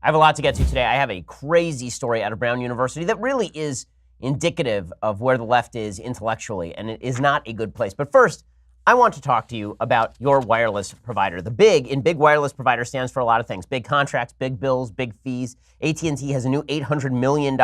have a lot to get to today. I have a crazy story out of Brown University that really is indicative of where the left is intellectually, and it is not a good place. But first, I want to talk to you about your wireless provider. The big in big wireless provider stands for a lot of things. Big contracts, big bills, big fees. AT&T has a new $800 million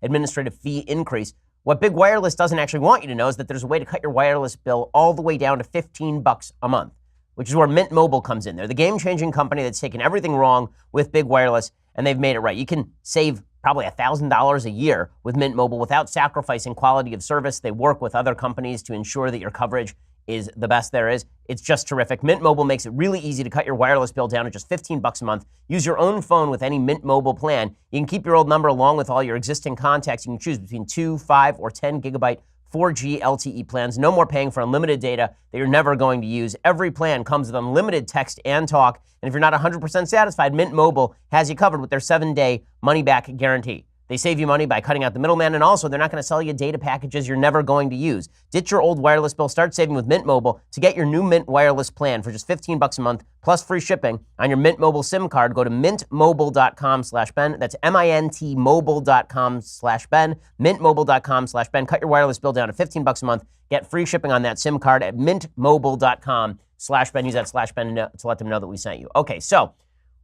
administrative fee increase. What big wireless doesn't actually want you to know is that there's a way to cut your wireless bill all the way down to $15 a month, which is where Mint Mobile comes in. They're the game-changing company that's taken everything wrong with big wireless, and they've made it right. You can save probably $1,000 a year with Mint Mobile without sacrificing quality of service. They work with other companies to ensure that your coverage is the best there is. It's just terrific. Mint Mobile makes it really easy to cut your wireless bill down to just $15 a month. Use your own phone with any Mint Mobile plan. You can keep your old number along with all your existing contacts. You can choose between 2, 5, or 10 gigabyte 4G LTE plans. No more paying for unlimited data that you're never going to use. Every plan comes with unlimited text and talk. And if you're not 100% satisfied, Mint Mobile has you covered with their 7-day money-back guarantee. They save you money by cutting out the middleman, and also they're not going to sell you data packages you're never going to use. Ditch your old wireless bill. Start saving with Mint Mobile. To get your new Mint wireless plan for just $15 a month, plus free shipping on your Mint Mobile SIM card, go to mintmobile.com/Ben. That's mintmobile.com/Ben. Mintmobile.com/Ben. Cut your wireless bill down to $15 a month. Get free shipping on that SIM card at mintmobile.com/Ben. Use that /Ben to let them know that we sent you. Okay, so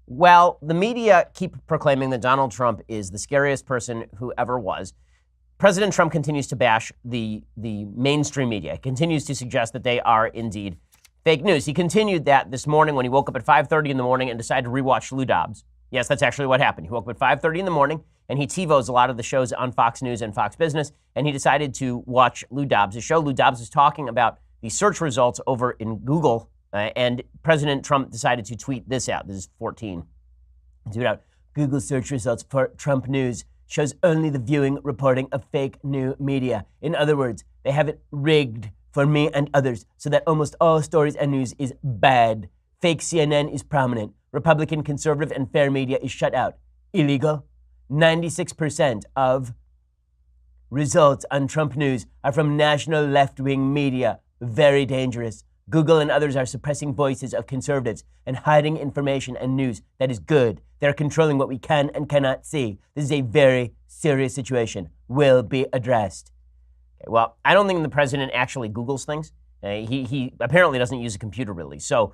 well, the media keep proclaiming that Donald Trump is the scariest person who ever was. President Trump continues to bash the mainstream media. He continues to suggest that they are indeed fake news. He continued that this morning when he woke up at 5:30 in the morning and decided to rewatch Lou Dobbs. Yes, that's actually what happened. He woke up at 5:30 in the morning and he TiVos a lot of the shows on Fox News and Fox Business, and he decided to watch Lou Dobbs' show. Lou Dobbs is talking about the search results over in Google. And President Trump decided to tweet this out. This is 14. Tweet out, Google search results for Trump news shows only the viewing reporting of fake new media. In other words, they have it rigged for me and others so that almost all stories and news is bad. Fake CNN is prominent. Republican, conservative, and fair media is shut out. Illegal. 96% of results on Trump news are from national left-wing media. Very dangerous. Google and others are suppressing voices of conservatives and hiding information and news that is good. They're controlling what we can and cannot see. This is a very serious situation. Will be addressed. Okay, well, I don't think the president actually Googles things. He apparently doesn't use a computer really. So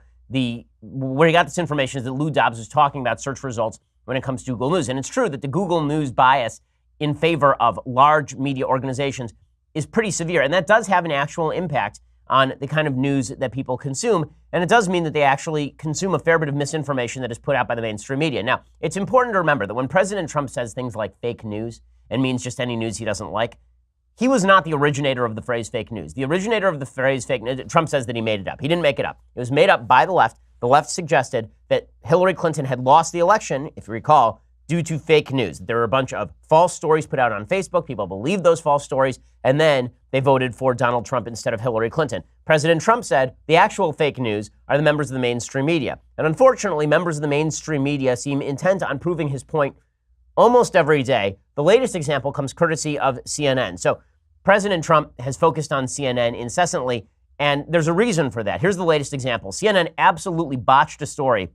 where he got this information is that Lou Dobbs was talking about search results when it comes to Google News. And it's true that the Google News bias in favor of large media organizations is pretty severe. And that does have an actual impact on the kind of news that people consume. And it does mean that they actually consume a fair bit of misinformation that is put out by the mainstream media. Now, it's important to remember that when President Trump says things like fake news and means just any news he doesn't like, he was not the originator of the phrase fake news. The originator of the phrase fake news, Trump says that he made it up. He didn't make it up. It was made up by the left. The left suggested that Hillary Clinton had lost the election, if you recall, due to fake news. There were a bunch of false stories put out on Facebook. People believed those false stories, and then they voted for Donald Trump instead of Hillary Clinton. President Trump said the actual fake news are the members of the mainstream media. And unfortunately, members of the mainstream media seem intent on proving his point almost every day. The latest example comes courtesy of CNN. So President Trump has focused on CNN incessantly, and there's a reason for that. Here's the latest example. CNN absolutely botched a story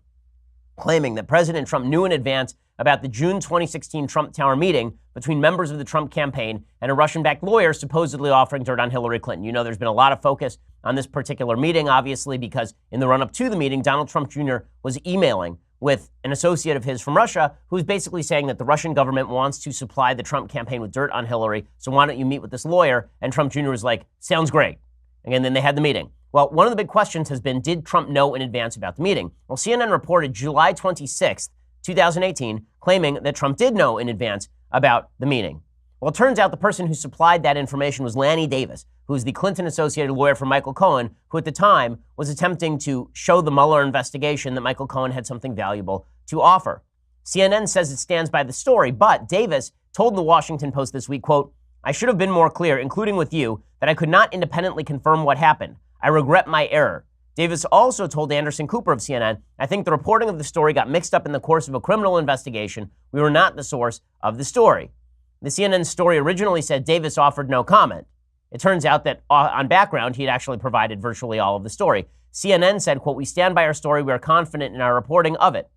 claiming that President Trump knew in advance about the June 2016 Trump Tower meeting between members of the Trump campaign and a Russian-backed lawyer supposedly offering dirt on Hillary Clinton. You know, there's been a lot of focus on this particular meeting, obviously, because in the run-up to the meeting, Donald Trump Jr. was emailing with an associate of his from Russia who was basically saying that the Russian government wants to supply the Trump campaign with dirt on Hillary, so why don't you meet with this lawyer? And Trump Jr. was like, sounds great. And then they had the meeting. Well, one of the big questions has been, did Trump know in advance about the meeting? Well, CNN reported July 26th, 2018, claiming that Trump did know in advance about the meeting. Well, it turns out the person who supplied that information was Lanny Davis, who is the Clinton-associated lawyer for Michael Cohen, who at the time was attempting to show the Mueller investigation that Michael Cohen had something valuable to offer. CNN says it stands by the story, but Davis told the Washington Post this week, quote, I should have been more clear, including with you, that I could not independently confirm what happened. I regret my error. Davis also told Anderson Cooper of CNN, I think the reporting of the story got mixed up in the course of a criminal investigation. We were not the source of the story. The CNN story originally said Davis offered no comment. It turns out that on background, he had actually provided virtually all of the story. CNN said, quote, we stand by our story. We are confident in our reporting of it.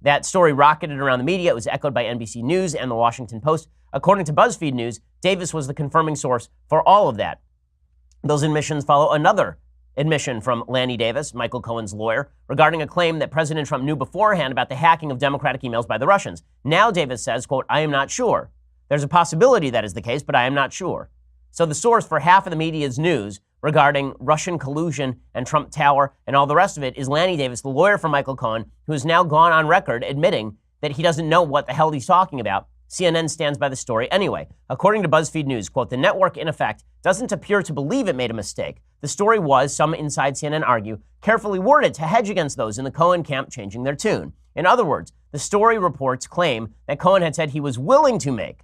That story rocketed around the media. It was echoed by NBC News and the Washington Post. According to BuzzFeed News, Davis was the confirming source for all of that. Those admissions follow another admission from Lanny Davis, Michael Cohen's lawyer, regarding a claim that President Trump knew beforehand about the hacking of Democratic emails by the Russians. Now Davis says, quote, "I am not sure. There's a possibility that is the case, but I am not sure." So the source for half of the media's news regarding Russian collusion and Trump Tower and all the rest of it is Lanny Davis, the lawyer for Michael Cohen, who has now gone on record admitting that he doesn't know what the hell he's talking about. CNN stands by the story anyway. According to BuzzFeed News, quote, "The network, in effect, doesn't appear to believe it made a mistake. The story was, some inside CNN argue, carefully worded to hedge against those in the Cohen camp changing their tune. In other words, the story reports claim that Cohen had said he was willing to make,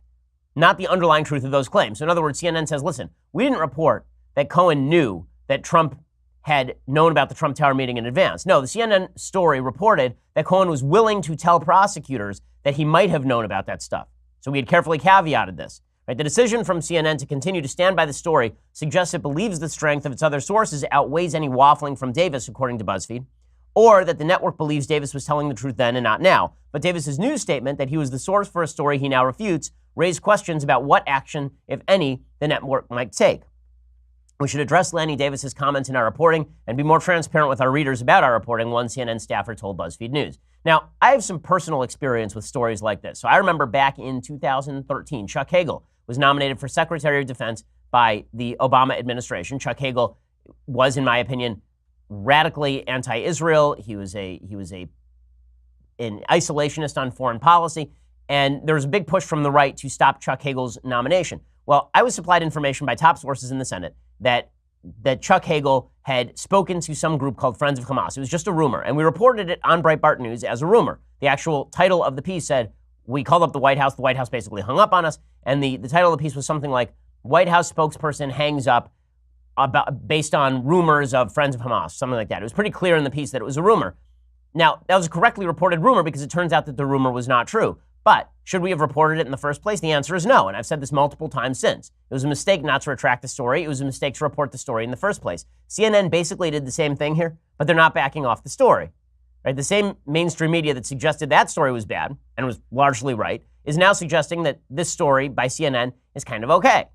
not the underlying truth of those claims." So in other words, CNN says, listen, we didn't report that Cohen knew that Trump had known about the Trump Tower meeting in advance. No, the CNN story reported that Cohen was willing to tell prosecutors that he might have known about that stuff. So we had carefully caveated this. Right? The decision from CNN to continue to stand by the story suggests it believes the strength of its other sources outweighs any waffling from Davis, according to BuzzFeed, or that the network believes Davis was telling the truth then and not now. But Davis's news statement that he was the source for a story he now refutes raised questions about what action, if any, the network might take. We should address Lanny Davis's comments in our reporting and be more transparent with our readers about our reporting, one CNN staffer told BuzzFeed News. Now, I have some personal experience with stories like this. So I remember back in 2013, Chuck Hagel was nominated for Secretary of Defense by the Obama administration. Chuck Hagel was, in my opinion, radically anti-Israel. He was an isolationist on foreign policy, and there was a big push from the right to stop Chuck Hagel's nomination. Well, I was supplied information by top sources in the Senate that Chuck Hagel had spoken to some group called Friends of Hamas. It was just a rumor, and we reported it on Breitbart News as a rumor. The actual title of the piece said, we called up the White House basically hung up on us, and the title of the piece was something like, White House spokesperson hangs up based on rumors of Friends of Hamas, something like that. It was pretty clear in the piece that it was a rumor. Now, that was a correctly reported rumor because it turns out that the rumor was not true. But should we have reported it in the first place? The answer is no, and I've said this multiple times since. It was a mistake not to retract the story. It was a mistake to report the story in the first place. CNN basically did the same thing here, but they're not backing off the story. Right? The same mainstream media that suggested that story was bad, and was largely right, is now suggesting that this story by CNN is kind of okay.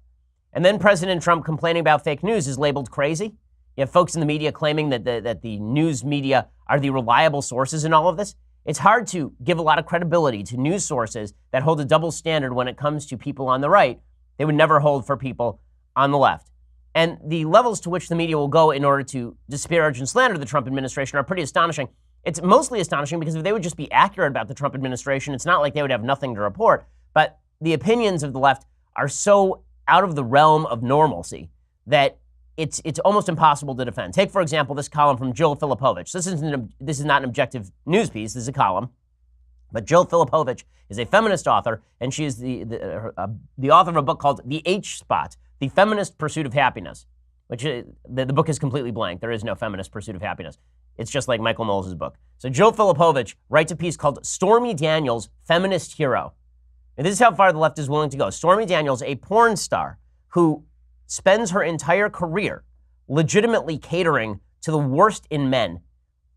And then President Trump complaining about fake news is labeled crazy. You have folks in the media claiming that the news media are the reliable sources in all of this. It's hard to give a lot of credibility to news sources that hold a double standard when it comes to people on the right. They would never hold for people on the left. And the levels to which the media will go in order to disparage and slander the Trump administration are pretty astonishing. It's mostly astonishing because if they would just be accurate about the Trump administration, it's not like they would have nothing to report. But the opinions of the left are so out of the realm of normalcy that it's almost impossible to defend. Take, for example, this column from Jill Filipovich. This is not an objective news piece. This is a column. But Jill Filipovich is a feminist author, and she is the author of a book called The H Spot, The Feminist Pursuit of Happiness, which the book is completely blank. There is no feminist pursuit of happiness. It's just like Michael Knowles' book. So Jill Filipovich writes a piece called Stormy Daniels, Feminist Hero. And this is how far the left is willing to go. Stormy Daniels, a porn star who spends her entire career legitimately catering to the worst in men,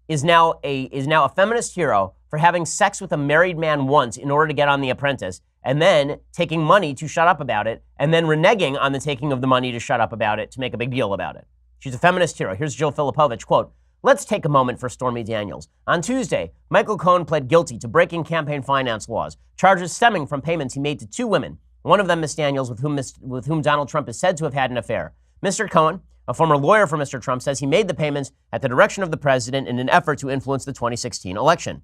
is now a feminist hero for having sex with a married man once in order to get on The Apprentice, and then taking money to shut up about it, and then reneging on the taking of the money to shut up about it, to make a big deal about it. She's a feminist hero. Here's Jill Filipovich, quote, "Let's take a moment for Stormy Daniels. On Tuesday, Michael Cohen pled guilty to breaking campaign finance laws, charges stemming from payments he made to two women, one of them Miss Daniels, with whom Donald Trump is said to have had an affair. Mr. Cohen, a former lawyer for Mr. Trump, says he made the payments at the direction of the president in an effort to influence the 2016 election.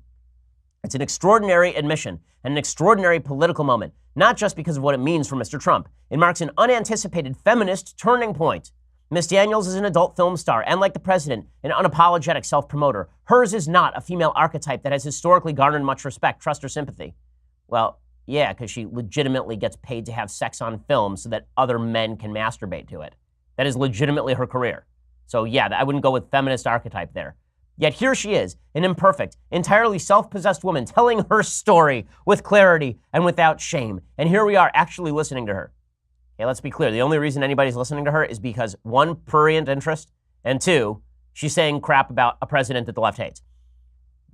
It's an extraordinary admission and an extraordinary political moment, not just because of what it means for Mr. Trump. It marks an unanticipated feminist turning point. Miss Daniels is an adult film star and, like the president, an unapologetic self-promoter. Hers is not a female archetype that has historically garnered much respect, trust, or sympathy." Well, yeah, because she legitimately gets paid to have sex on film so that other men can masturbate to it. That is legitimately her career. So yeah, I wouldn't go with feminist archetype there. Yet here she is, an imperfect, entirely self-possessed woman telling her story with clarity and without shame. And here we are actually listening to her. Okay, let's be clear. The only reason anybody's listening to her is because, one, prurient interest, and two, she's saying crap about a president that the left hates.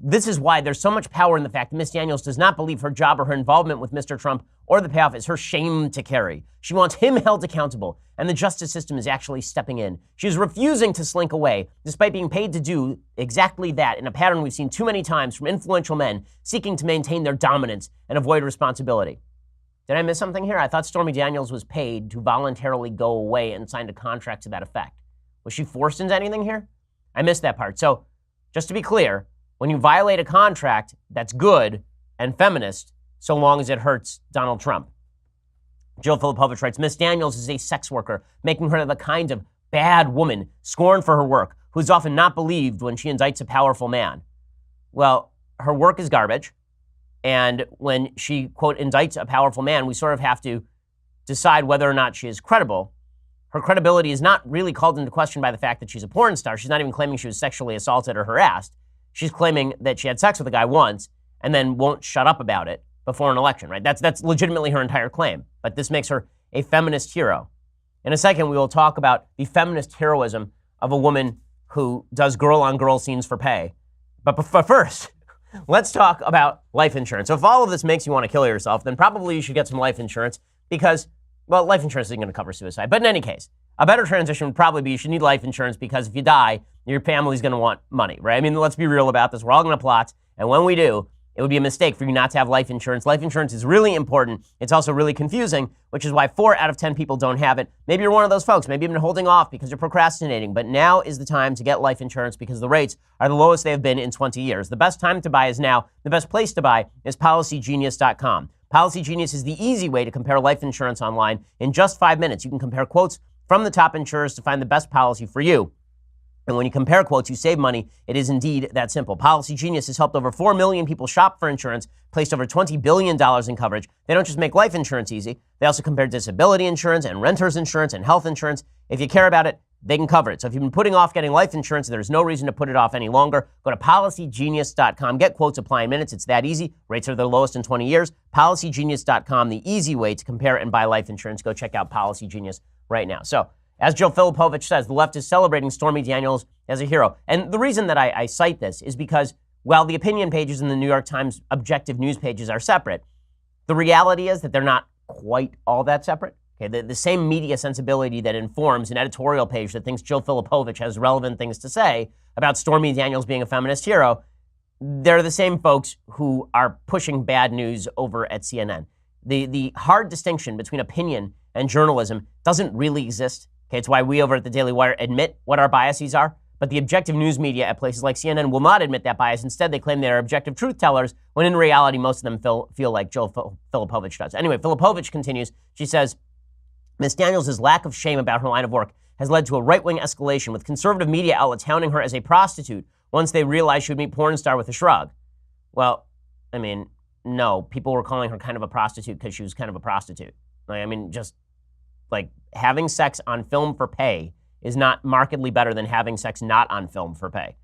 This is why there's so much power in the fact that Ms. Daniels does not believe her job or her involvement with Mr. Trump or the payoff is her shame to carry. She wants him held accountable, and the justice system is actually stepping in. She is refusing to slink away, despite being paid to do exactly that in a pattern we've seen too many times from influential men seeking to maintain their dominance and avoid responsibility. Did I miss something here? I thought Stormy Daniels was paid to voluntarily go away and signed a contract to that effect. Was she forced into anything here? I missed that part. So, just to be clear, when you violate a contract, that's good and feminist, so long as it hurts Donald Trump. Jill Filipovich writes, Miss Daniels is a sex worker, making her the kind of bad woman scorned for her work, who's often not believed when she indicts a powerful man. Well, her work is garbage, and when she, quote, indicts a powerful man, we sort of have to decide whether or not she is credible. Her credibility is not really called into question by the fact that she's a porn star. She's not even claiming she was sexually assaulted or harassed. She's claiming that she had sex with a guy once and then won't shut up about it before an election, right? That's legitimately her entire claim. But this makes her a feminist hero. In a second, we will talk about the feminist heroism of a woman who does girl-on-girl scenes for pay. But first, let's talk about life insurance. So if all of this makes you want to kill yourself, then probably you should get some life insurance because, well, life insurance isn't going to cover suicide. But in any case, a better transition would probably be you should need life insurance because if you die, your family's going to want money, right? I mean, let's be real about this. We're all going to plot. And when we do, it would be a mistake for you not to have life insurance. Life insurance is really important. It's also really confusing, which is why 4 out of 10 people don't have it. Maybe you're one of those folks. Maybe you've been holding off because you're procrastinating. But now is the time to get life insurance because the rates are the lowest they have been in 20 years. The best time to buy is now. The best place to buy is PolicyGenius.com. PolicyGenius is the easy way to compare life insurance online. In just 5 minutes, you can compare quotes from the top insurers to find the best policy for you. And when you compare quotes, you save money. It is indeed that simple. Policy Genius has helped over 4 million people shop for insurance, placed over $20 billion in coverage. They don't just make life insurance easy. They also compare disability insurance and renter's insurance and health insurance. If you care about it, they can cover it. So if you've been putting off getting life insurance, there's no reason to put it off any longer. Go to PolicyGenius.com. Get quotes, apply in minutes. It's that easy. Rates are the lowest in 20 years. PolicyGenius.com, the easy way to compare and buy life insurance. Go check out Policy Genius right now. So, as Jill Filipovich says, the left is celebrating Stormy Daniels as a hero. And the reason that I cite this is because while the opinion pages in the New York Times objective news pages are separate, the reality is that they're not quite all that separate. Okay, the same media sensibility that informs an editorial page that thinks Jill Filipovich has relevant things to say about Stormy Daniels being a feminist hero, they're the same folks who are pushing bad news over at CNN. The hard distinction between opinion and journalism doesn't really exist. Okay, it's why we over at the Daily Wire admit what our biases are, but the objective news media at places like CNN will not admit that bias. Instead, they claim they're objective truth tellers, when in reality, most of them feel like Jill Filipovich does. Anyway, Filipovich continues. She says, Ms. Daniels' lack of shame about her line of work has led to a right-wing escalation, with conservative media outlets hounding her as a prostitute once they realized she would meet porn star with a shrug. Well, I mean, no, people were calling her kind of a prostitute because she was kind of a prostitute. I mean, just like having sex on film for pay is not markedly better than having sex not on film for pay.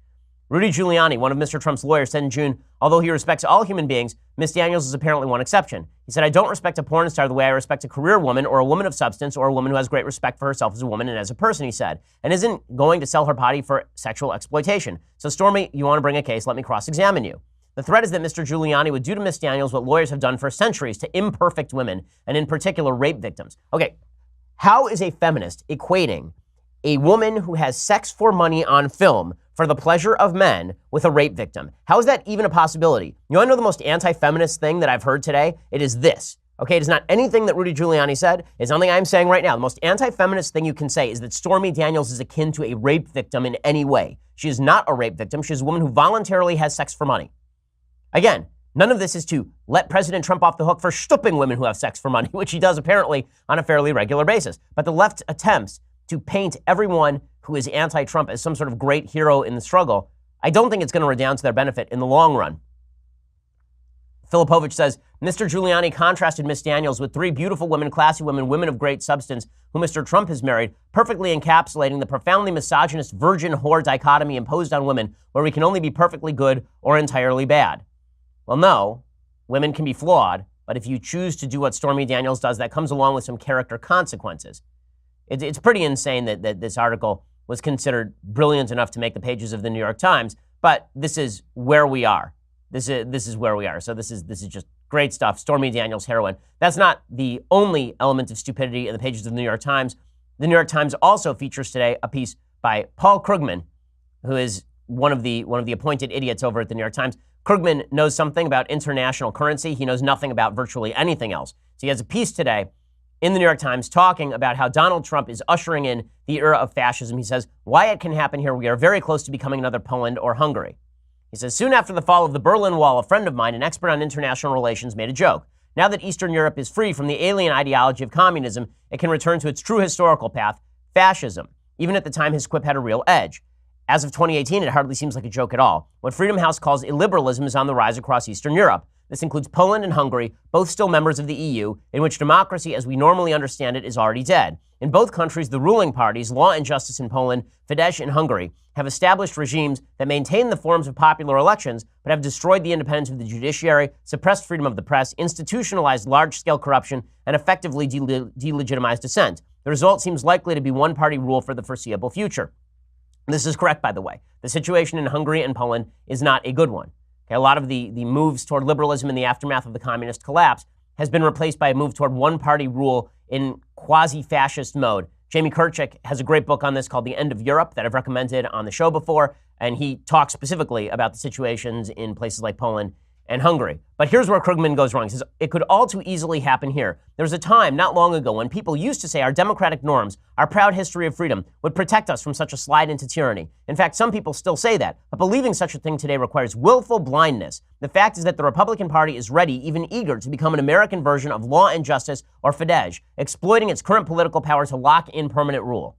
Rudy Giuliani, one of Mr. Trump's lawyers, said in June, although he respects all human beings, Ms. Daniels is apparently one exception. He said, I don't respect a porn star the way I respect a career woman or a woman of substance or a woman who has great respect for herself as a woman and as a person, he said, and isn't going to sell her body for sexual exploitation. So Stormy, you want to bring a case, let me cross-examine you. The threat is that Mr. Giuliani would do to Ms. Daniels what lawyers have done for centuries to imperfect women, and in particular rape victims. Okay, how is a feminist equating a woman who has sex for money on film for the pleasure of men with a rape victim? How is that even a possibility? You want to know the most anti-feminist thing that I've heard today? It is this. Okay, it is not anything that Rudy Giuliani said. It's something I'm saying right now. The most anti-feminist thing you can say is that Stormy Daniels is akin to a rape victim in any way. She is not a rape victim. She is a woman who voluntarily has sex for money. Again, none of this is to let President Trump off the hook for stooping women who have sex for money, which he does apparently on a fairly regular basis. But the left attempts to paint everyone who is anti-Trump as some sort of great hero in the struggle. I don't think it's going to redound to their benefit in the long run. Filipovich says, Mr. Giuliani contrasted Ms. Daniels with 3 beautiful women, classy women, women of great substance, who Mr. Trump has married, perfectly encapsulating the profoundly misogynist virgin-whore dichotomy imposed on women, where we can only be perfectly good or entirely bad. Well, no, women can be flawed, but if you choose to do what Stormy Daniels does, that comes along with some character consequences. It's pretty insane that this article was considered brilliant enough to make the pages of the New York Times, but this is where we are. This is where we are. So this is just great stuff. Stormy Daniels' heroine. That's not the only element of stupidity in the pages of the New York Times. The New York Times also features today a piece by Paul Krugman, who is one of the appointed idiots over at the New York Times. Krugman knows something about international currency. He knows nothing about virtually anything else. So he has a piece today in the New York Times talking about how Donald Trump is ushering in the era of fascism. He says, why it can happen here, we are very close to becoming another Poland or Hungary. He says, soon after the fall of the Berlin Wall, a friend of mine, an expert on international relations, made a joke. Now that Eastern Europe is free from the alien ideology of communism, it can return to its true historical path, fascism. Even at the time, his quip had a real edge. As of 2018, it hardly seems like a joke at all. What Freedom House calls illiberalism is on the rise across Eastern Europe. This includes Poland and Hungary, both still members of the EU, in which democracy as we normally understand it is already dead. In both countries, the ruling parties, Law and Justice in Poland, Fidesz in Hungary, have established regimes that maintain the forms of popular elections, but have destroyed the independence of the judiciary, suppressed freedom of the press, institutionalized large-scale corruption, and effectively delegitimized dissent. The result seems likely to be one-party rule for the foreseeable future. This is correct, by the way. The situation in Hungary and Poland is not a good one. Okay, a lot of the moves toward liberalism in the aftermath of the communist collapse has been replaced by a move toward one-party rule in quasi-fascist mode. Jamie Kirchick has a great book on this called The End of Europe that I've recommended on the show before, and he talks specifically about the situations in places like Poland and Hungary. But here's where Krugman goes wrong. He says, it could all too easily happen here. There was a time not long ago when people used to say our democratic norms, our proud history of freedom, would protect us from such a slide into tyranny. In fact, some people still say that, but believing such a thing today requires willful blindness. The fact is that the Republican Party is ready, even eager, to become an American version of Law and Justice or Fidesz, exploiting its current political power to lock in permanent rule.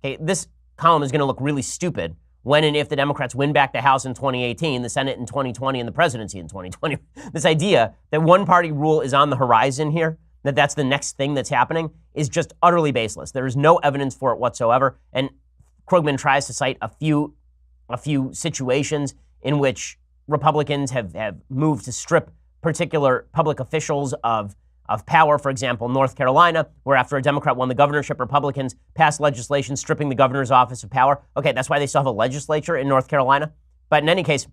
Okay, this column is going to look really stupid when and if the Democrats win back the House in 2018, the Senate in 2020, and the presidency in 2020. This idea that one-party rule is on the horizon here, that that's the next thing that's happening, is just utterly baseless. There is no evidence for it whatsoever. And Krugman tries to cite a few situations in which Republicans have moved to strip particular public officials of power. For example, North Carolina, where after a Democrat won the governorship, Republicans passed legislation stripping the governor's office of power. Okay, that's why they still have a legislature in North Carolina. But in any case,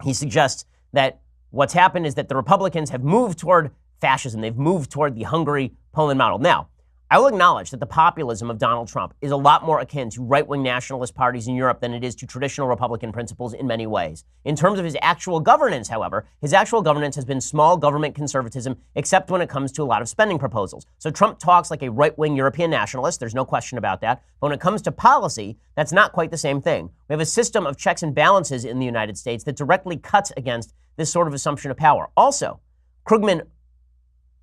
he suggests that what's happened is that the Republicans have moved toward fascism. They've moved toward the Hungary-Poland model. Now, I will acknowledge that the populism of Donald Trump is a lot more akin to right-wing nationalist parties in Europe than it is to traditional Republican principles in many ways. In terms of his actual governance, however, his actual governance has been small government conservatism, except when it comes to a lot of spending proposals. So Trump talks like a right-wing European nationalist. There's no question about that. But when it comes to policy, that's not quite the same thing. We have a system of checks and balances in the United States that directly cuts against this sort of assumption of power. Also, Krugman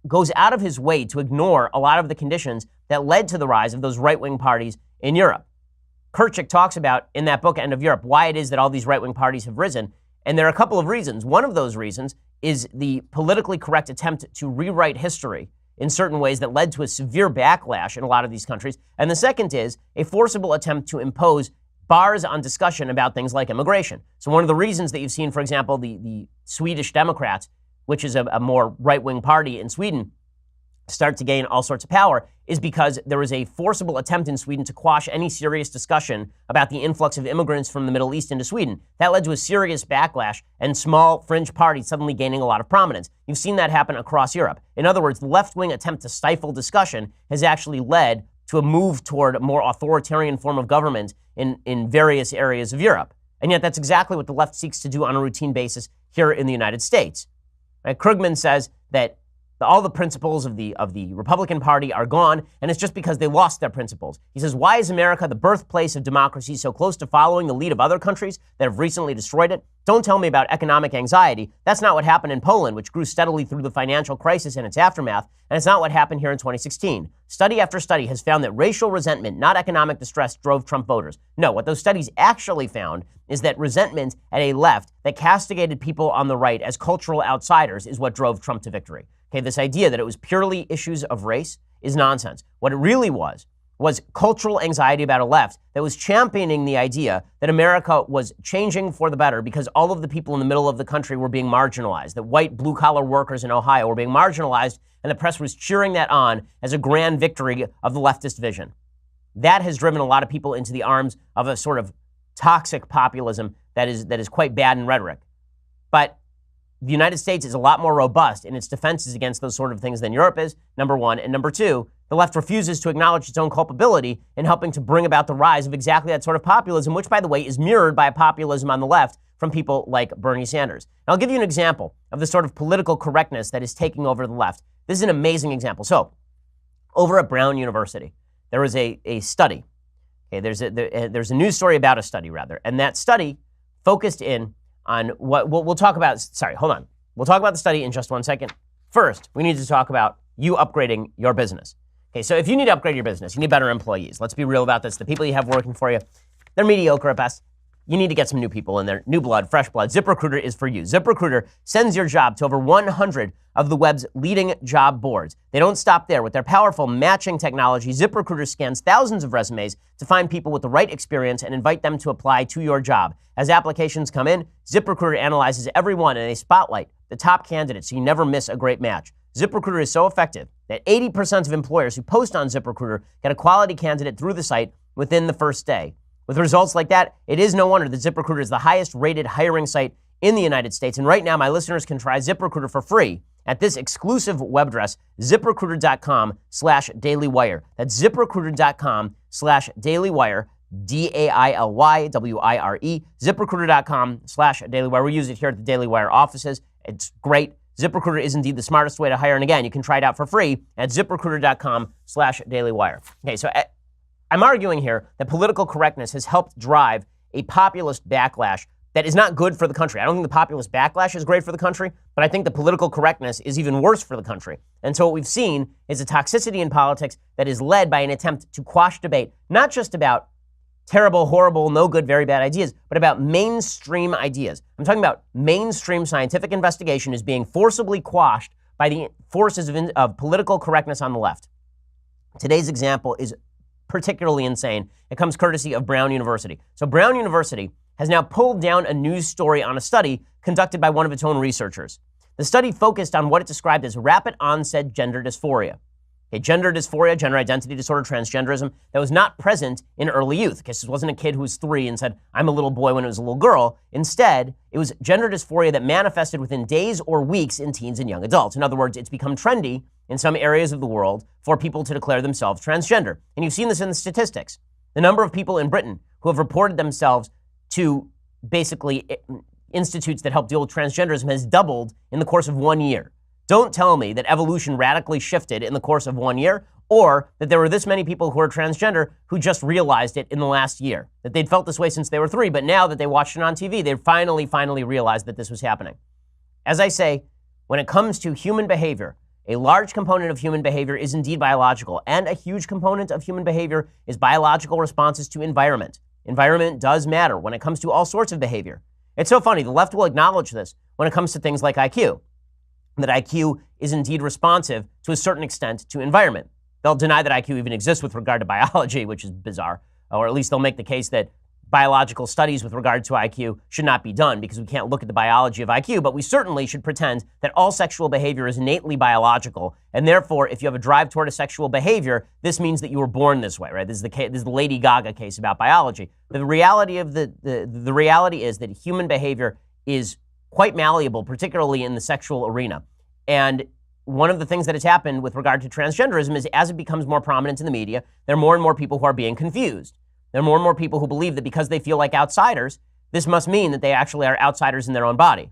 goes out of his way to ignore a lot of the conditions that led to the rise of those right-wing parties in Europe. Kirchick talks about, in that book, End of Europe, why it is that all these right-wing parties have risen. And there are a couple of reasons. One of those reasons is the politically correct attempt to rewrite history in certain ways that led to a severe backlash in a lot of these countries. And the second is a forcible attempt to impose bars on discussion about things like immigration. So one of the reasons that you've seen, for example, the Swedish Democrats, which is a more right-wing party in Sweden, start to gain all sorts of power, is because there was a forcible attempt in Sweden to quash any serious discussion about the influx of immigrants from the Middle East into Sweden. That led to a serious backlash and small fringe parties suddenly gaining a lot of prominence. You've seen that happen across Europe. In other words, the left-wing attempt to stifle discussion has actually led to a move toward a more authoritarian form of government in various areas of Europe. And yet that's exactly what the left seeks to do on a routine basis here in the United States. Krugman says that all the principles of the Republican Party are gone, and it's just because they lost their principles. He says, why is America, the birthplace of democracy, so close to following the lead of other countries that have recently destroyed it? Don't tell me about economic anxiety. That's not what happened in Poland, which grew steadily through the financial crisis and its aftermath, and it's not what happened here in 2016. Study after study has found that racial resentment, not economic distress, drove Trump voters. No, what those studies actually found is that resentment at a left that castigated people on the right as cultural outsiders is what drove Trump to victory. Okay, this idea that it was purely issues of race is nonsense. What it really was cultural anxiety about a left that was championing the idea that America was changing for the better because all of the people in the middle of the country were being marginalized, that white blue-collar workers in Ohio were being marginalized, and the press was cheering that on as a grand victory of the leftist vision. That has driven a lot of people into the arms of a sort of toxic populism that is quite bad in rhetoric. But the United States is a lot more robust in its defenses against those sort of things than Europe is, number one. And number two, the left refuses to acknowledge its own culpability in helping to bring about the rise of exactly that sort of populism, which, by the way, is mirrored by a populism on the left from people like Bernie Sanders. And I'll give you an example of the sort of political correctness that is taking over the left. This is an amazing example. So, over at Brown University, there was a study. Okay, there's a news story about a study, rather. And that study focused in on what we'll talk about. Sorry, hold on. We'll talk about the study in just 1 second. First, we need to talk about you upgrading your business. Okay, so if you need to upgrade your business, you need better employees. Let's be real about this. The people you have working for you, they're mediocre at best. You need to get some new people in there, new blood, fresh blood. ZipRecruiter is for you. ZipRecruiter sends your job to over 100 of the web's leading job boards. They don't stop there. With their powerful matching technology, ZipRecruiter scans thousands of resumes to find people with the right experience and invite them to apply to your job. As applications come in, ZipRecruiter analyzes every one and they spotlight the top candidates so you never miss a great match. ZipRecruiter is so effective that 80% of employers who post on ZipRecruiter get a quality candidate through the site within the first day. With results like that, it is no wonder that ZipRecruiter is the highest rated hiring site in the United States. And right now, my listeners can try ZipRecruiter for free at this exclusive web address, ZipRecruiter.com/dailywire. That's ZipRecruiter.com/dailywire, DAILYWIRE, ZipRecruiter.com/dailywire. We use it here at the Daily Wire offices. It's great. ZipRecruiter is indeed the smartest way to hire. And again, you can try it out for free at ZipRecruiter.com/dailywire. Okay, so I'm arguing here that political correctness has helped drive a populist backlash that is not good for the country. I don't think the populist backlash is great for the country, but I think the political correctness is even worse for the country. And so what we've seen is a toxicity in politics that is led by an attempt to quash debate, not just about terrible, horrible, no good, very bad ideas, but about mainstream ideas. I'm talking about mainstream scientific investigation is being forcibly quashed by the forces of political correctness on the left. Today's example is particularly insane. It comes courtesy of Brown University. So Brown University has now pulled down a news story on a study conducted by one of its own researchers. The study focused on what it described as rapid onset gender dysphoria. Okay, gender dysphoria, gender identity disorder, transgenderism, that was not present in early youth. Okay, so it wasn't a kid who was 3 and said, I'm a little boy when it was a little girl. Instead, it was gender dysphoria that manifested within days or weeks in teens and young adults. In other words, it's become trendy in some areas of the world for people to declare themselves transgender. And you've seen this in the statistics. The number of people in Britain who have reported themselves to basically institutes that help deal with transgenderism has doubled in the course of 1 year. Don't tell me that evolution radically shifted in the course of 1 year, or that there were this many people who are transgender who just realized it in the last year, that they'd felt this way since they were 3, but now that they watched it on TV, they finally realized that this was happening. As I say, when it comes to human behavior, a large component of human behavior is indeed biological, and a huge component of human behavior is biological responses to environment. Environment does matter when it comes to all sorts of behavior. It's so funny, the left will acknowledge this when it comes to things like IQ, that IQ is indeed responsive to a certain extent to environment. They'll deny that IQ even exists with regard to biology, which is bizarre, or at least they'll make the case that biological studies with regard to IQ should not be done because we can't look at the biology of IQ, but we certainly should pretend that all sexual behavior is innately biological, and therefore, if you have a drive toward a sexual behavior, this means that you were born this way, right? This is the Lady Gaga case about biology. The reality of the reality is that human behavior is quite malleable, particularly in the sexual arena. And one of the things that has happened with regard to transgenderism is as it becomes more prominent in the media, there are more and more people who are being confused. There are more and more people who believe that because they feel like outsiders, this must mean that they actually are outsiders in their own body.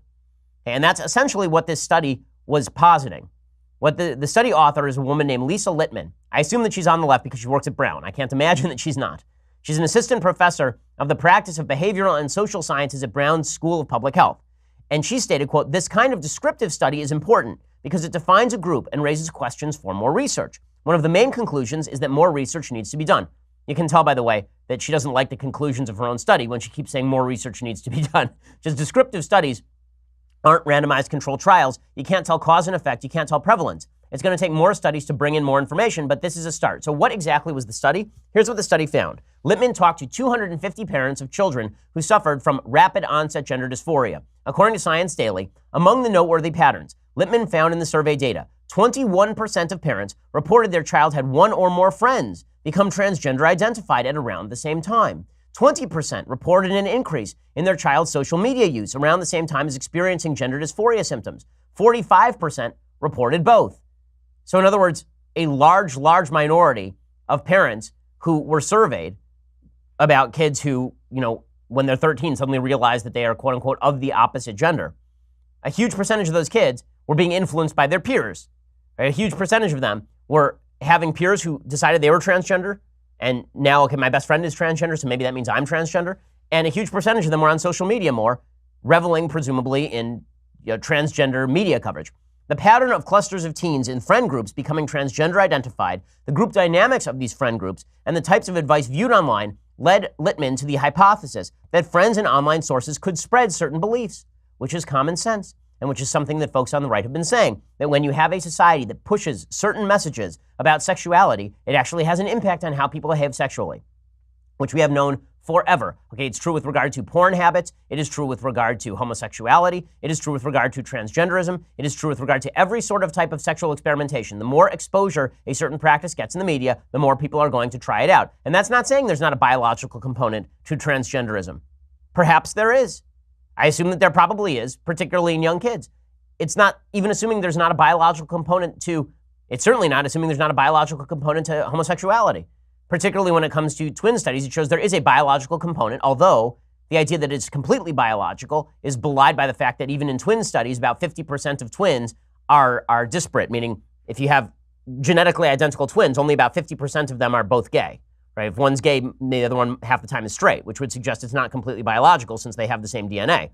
And that's essentially what this study was positing. What the study author is a woman named Lisa Littman. I assume that she's on the left because she works at Brown. I can't imagine that she's not. She's an assistant professor of the practice of behavioral and social sciences at Brown's School of Public Health. And she stated, quote, "This kind of descriptive study is important because it defines a group and raises questions for more research. One of the main conclusions is that more research needs to be done." You can tell, by the way, that she doesn't like the conclusions of her own study when she keeps saying more research needs to be done. Just descriptive studies aren't randomized controlled trials. You can't tell cause and effect. You can't tell prevalence. It's going to take more studies to bring in more information, but this is a start. So what exactly was the study? Here's what the study found. Littman talked to 250 parents of children who suffered from rapid onset gender dysphoria. According to Science Daily, among the noteworthy patterns Littman found in the survey data, 21% of parents reported their child had one or more friends become transgender identified at around the same time. 20% reported an increase in their child's social media use around the same time as experiencing gender dysphoria symptoms. 45% reported both. So in other words, a large minority of parents who were surveyed about kids who, when they're 13, suddenly realize that they are, quote unquote, of the opposite gender. A huge percentage of those kids were being influenced by their peers. Right? A huge percentage of them were having peers who decided they were transgender, and now, okay, my best friend is transgender, so maybe that means I'm transgender. And a huge percentage of them were on social media more, reveling presumably in transgender media coverage. The pattern of clusters of teens in friend groups becoming transgender identified, the group dynamics of these friend groups, and the types of advice viewed online led Littman to the hypothesis that friends and online sources could spread certain beliefs, which is common sense, and which is something that folks on the right have been saying, that when you have a society that pushes certain messages about sexuality, it actually has an impact on how people behave sexually, which we have known forever. Okay, it's true with regard to porn habits. It is true with regard to homosexuality. It is true with regard to transgenderism. It is true with regard to every sort of type of sexual experimentation. The more exposure a certain practice gets in the media, the more people are going to try it out. And that's not saying there's not a biological component to transgenderism. Perhaps there is. I assume that there probably is, particularly in young kids. It's not even assuming there's not a biological component to, it's certainly not assuming there's not a biological component to homosexuality. Particularly when it comes to twin studies, it shows there is a biological component, although the idea that it's completely biological is belied by the fact that even in twin studies, about 50% of twins are disparate, meaning if you have genetically identical twins, only about 50% of them are both gay. Right? If one's gay, the other one half the time is straight, which would suggest it's not completely biological since they have the same DNA.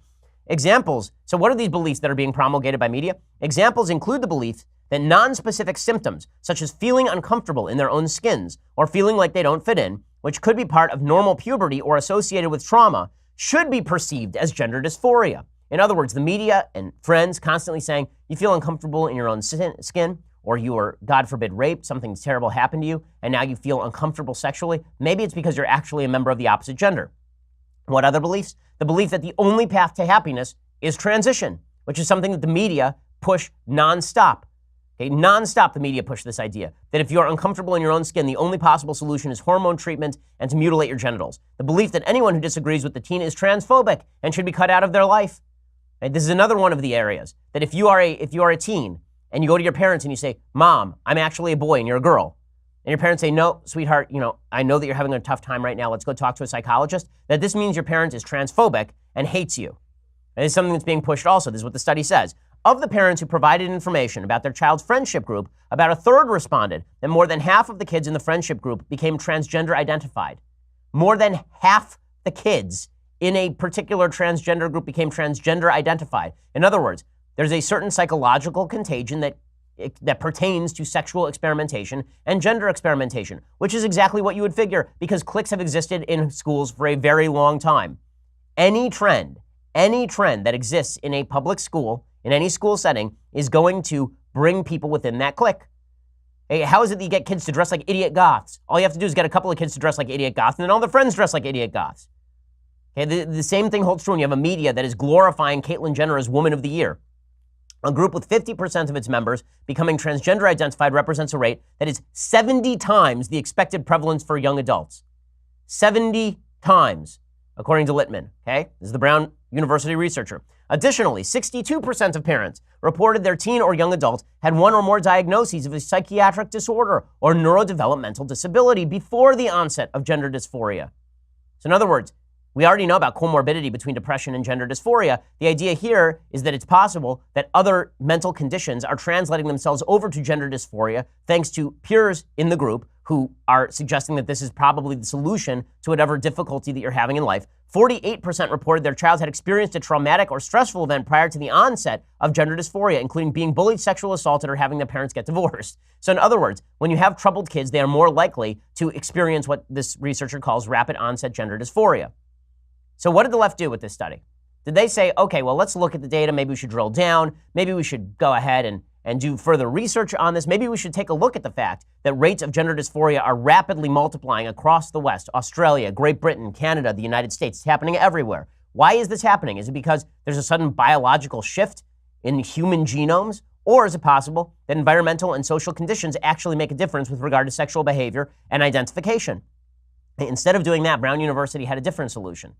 Examples. So what are these beliefs that are being promulgated by media? Examples include the belief that non-specific symptoms, such as feeling uncomfortable in their own skins or feeling like they don't fit in, which could be part of normal puberty or associated with trauma, should be perceived as gender dysphoria. In other words, the media and friends constantly saying, you feel uncomfortable in your own skin, or you were, God forbid, raped, something terrible happened to you, and now you feel uncomfortable sexually. Maybe it's because you're actually a member of the opposite gender. What other beliefs? The belief that the only path to happiness is transition, which is something that the media push nonstop. Okay, nonstop the media push this idea that if you're uncomfortable in your own skin, the only possible solution is hormone treatment and to mutilate your genitals. The belief that anyone who disagrees with the teen is transphobic and should be cut out of their life. Right? This is another one of the areas that if you are a teen and you go to your parents and you say, Mom, I'm actually a boy and you're a girl, and your parents say, no, sweetheart, I know that you're having a tough time right now. Let's go talk to a psychologist. That this means your parent is transphobic and hates you. And it's something that's being pushed also. This is what the study says. Of the parents who provided information about their child's friendship group, about a third responded that more than half of the kids in the friendship group became transgender identified. More than half the kids in a particular transgender group became transgender identified. In other words, there's a certain psychological contagion that pertains to sexual experimentation and gender experimentation, which is exactly what you would figure because cliques have existed in schools for a very long time. Any trend that exists in a public school, in any school setting, is going to bring people within that clique. Hey, how is it that you get kids to dress like idiot goths? All you have to do is get a couple of kids to dress like idiot goths, and then all their friends dress like idiot goths. Okay, the same thing holds true when you have a media that is glorifying Caitlyn Jenner as Woman of the Year. A group with 50% of its members becoming transgender identified represents a rate that is 70 times the expected prevalence for young adults. 70 times, according to Littman. Okay, this is the Brown University researcher. Additionally, 62% of parents reported their teen or young adult had one or more diagnoses of a psychiatric disorder or neurodevelopmental disability before the onset of gender dysphoria. So in other words, we already know about comorbidity between depression and gender dysphoria. The idea here is that it's possible that other mental conditions are translating themselves over to gender dysphoria thanks to peers in the group who are suggesting that this is probably the solution to whatever difficulty that you're having in life. 48% reported their child had experienced a traumatic or stressful event prior to the onset of gender dysphoria, including being bullied, sexually assaulted, or having their parents get divorced. So in other words, when you have troubled kids, they are more likely to experience what this researcher calls rapid onset gender dysphoria. So what did the left do with this study? Did they say, okay, well, let's look at the data. Maybe we should drill down. Maybe we should go ahead and do further research on this. Maybe we should take a look at the fact that rates of gender dysphoria are rapidly multiplying across the West, Australia, Great Britain, Canada, the United States. It's happening everywhere. Why is this happening? Is it because there's a sudden biological shift in human genomes? Or is it possible that environmental and social conditions actually make a difference with regard to sexual behavior and identification? Instead of doing that, Brown University had a different solution.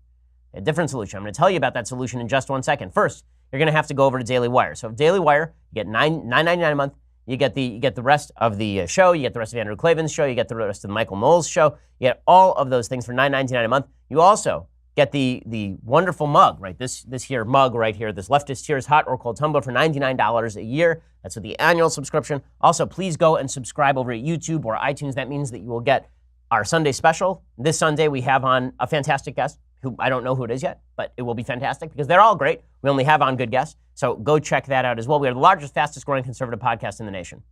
I'm going to tell you about that solution in just 1 second. First, you're going to have to go over to Daily Wire. So Daily Wire, you get $9.99 a month. You get the rest of the show. You get the rest of Andrew Klavan's show. You get the rest of the Michael Knowles show. You get all of those things for $9.99 a month. You also get the wonderful mug, right? This here mug right here, this Leftist Tears hot or cold tumbler for $99 a year. That's with the annual subscription. Also, please go and subscribe over at YouTube or iTunes. That means that you will get our Sunday special. This Sunday, we have on a fantastic guest who I don't know who it is yet, but it will be fantastic because they're all great. We only have on good guests. So go check that out as well. We are the largest, fastest growing conservative podcast in the nation.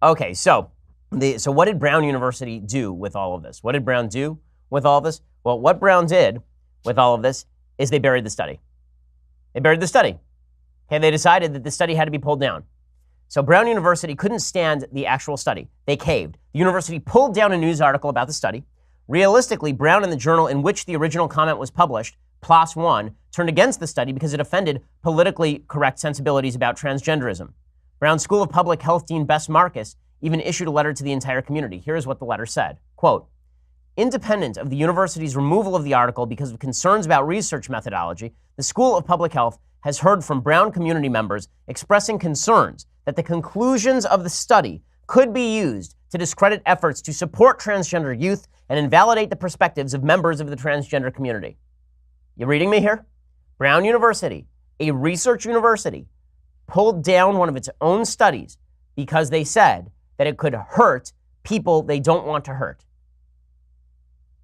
Okay, so what did Brown University do with all of this? What did Brown do with all of this? Well, what Brown did with all of this is they buried the study. They buried the study. Okay, they decided that the study had to be pulled down. So Brown University couldn't stand the actual study. They caved. The university pulled down a news article about the study. Realistically, Brown and the journal in which the original comment was published, PLOS One, turned against the study because it offended politically correct sensibilities about transgenderism. Brown's School of Public Health Dean Bess Marcus even issued a letter to the entire community. Here's what the letter said. Quote, independent of the university's removal of the article because of concerns about research methodology, the School of Public Health has heard from Brown community members expressing concerns that the conclusions of the study could be used to discredit efforts to support transgender youth and invalidate the perspectives of members of the transgender community. You reading me here? Brown University, a research university, pulled down one of its own studies because they said that it could hurt people they don't want to hurt.